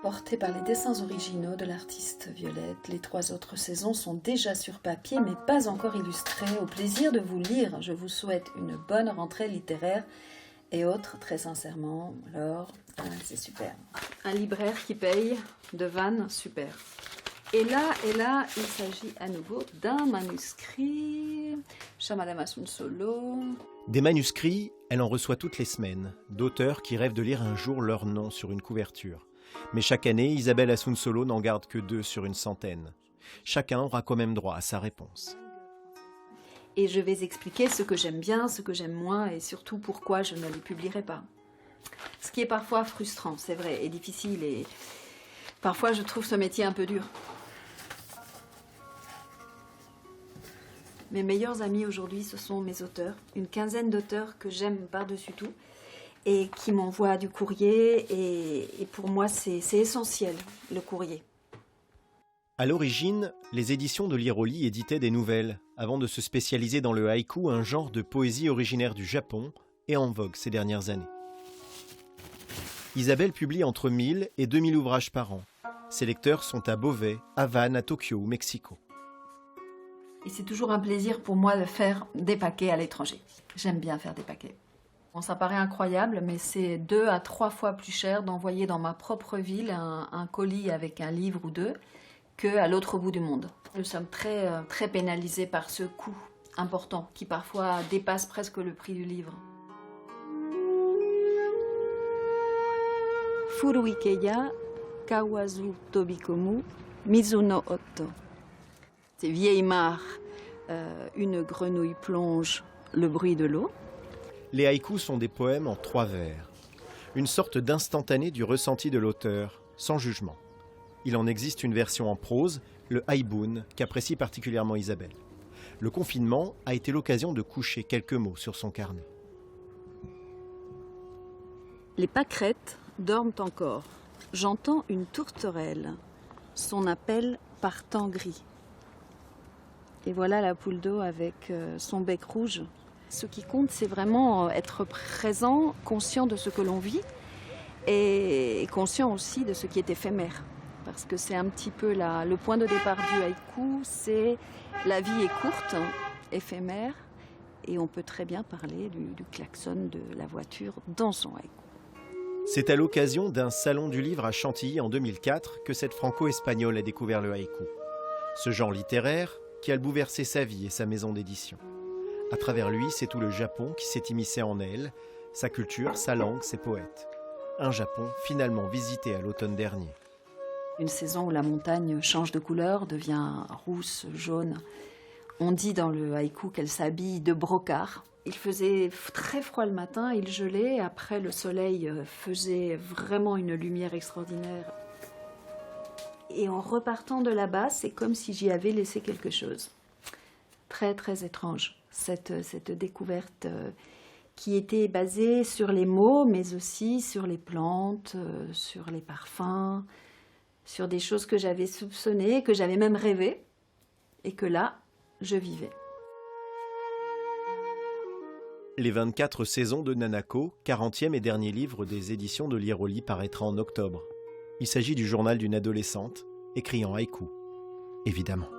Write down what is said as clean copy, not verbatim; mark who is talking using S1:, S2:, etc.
S1: Portées par les dessins originaux de l'artiste Violette, les 3 autres saisons sont déjà sur papier mais pas encore illustrées. Au plaisir de vous lire, je vous souhaite une bonne rentrée littéraire et autres, très sincèrement. Alors, c'est super. Un libraire qui paye, de Vannes, super. Et là, il s'agit à nouveau d'un manuscrit. Chez Madame Asunsolo.
S2: Des manuscrits, elle en reçoit toutes les semaines, d'auteurs qui rêvent de lire un jour leur nom sur une couverture. Mais chaque année, Isabelle Asunsolo n'en garde que 2 sur une centaine. Chacun aura quand même droit à sa réponse.
S1: Et je vais expliquer ce que j'aime bien, ce que j'aime moins et surtout pourquoi je ne les publierai pas. Ce qui est parfois frustrant, c'est vrai, et difficile et parfois je trouve ce métier un peu dur. Mes meilleurs amis aujourd'hui, ce sont mes auteurs, une quinzaine d'auteurs que j'aime par-dessus tout et qui m'envoient du courrier et pour moi c'est essentiel, le courrier.
S2: À l'origine, les éditions de Liroli éditaient des nouvelles, avant de se spécialiser dans le haïku, un genre de poésie originaire du Japon et en vogue ces dernières années. Isabelle publie entre 1000 et 2000 ouvrages par an. Ses lecteurs sont à Beauvais, Havane, à Tokyo ou Mexico.
S1: Et c'est toujours un plaisir pour moi de faire des paquets à l'étranger. J'aime bien faire des paquets. Bon, ça paraît incroyable, mais c'est 2 à 3 fois plus cher d'envoyer dans ma propre ville un colis avec un livre ou 2 qu'à l'autre bout du monde. Nous sommes très pénalisés par ce coût important qui parfois dépasse presque le prix du livre. Furuikeya kawazu tobikomu mizuno otto. C'est vieille mare, une grenouille plonge, le bruit de l'eau.
S2: Les haïkus sont des poèmes en 3 vers. Une sorte d'instantané du ressenti de l'auteur, sans jugement. Il en existe une version en prose, le haibun, qu'apprécie particulièrement Isabelle. Le confinement a été l'occasion de coucher quelques mots sur son carnet.
S1: Les pâquerettes dorment encore. J'entends une tourterelle. Son appel par temps gris. Et voilà la poule d'eau avec son bec rouge. Ce qui compte, c'est vraiment être présent, conscient de ce que l'on vit et conscient aussi de ce qui est éphémère. Parce que c'est un petit peu le point de départ du haïku, c'est la vie est courte, éphémère, et on peut très bien parler du klaxon de la voiture dans son haïku.
S2: C'est à l'occasion d'un salon du livre à Chantilly en 2004 que cette franco-espagnole a découvert le haïku. Ce genre littéraire qui a bouleversé sa vie et sa maison d'édition. À travers lui, c'est tout le Japon qui s'est immiscé en elle, sa culture, sa langue, ses poètes. Un Japon finalement visité à l'automne dernier.
S1: Une saison où la montagne change de couleur, devient rousse, jaune. On dit dans le haïku qu'elle s'habille de brocart. Il faisait très froid le matin, il gelait. Après, le soleil faisait vraiment une lumière extraordinaire. Et en repartant de là-bas, c'est comme si j'y avais laissé quelque chose. Très, très étrange, cette découverte qui était basée sur les mots, mais aussi sur les plantes, sur les parfums, sur des choses que j'avais soupçonnées, que j'avais même rêvé, et que là, je vivais.
S2: Les 24 saisons de Nanako, 40e et dernier livre des éditions de Liroli, paraîtra en octobre. Il s'agit du journal d'une adolescente, écrit en haïku, évidemment.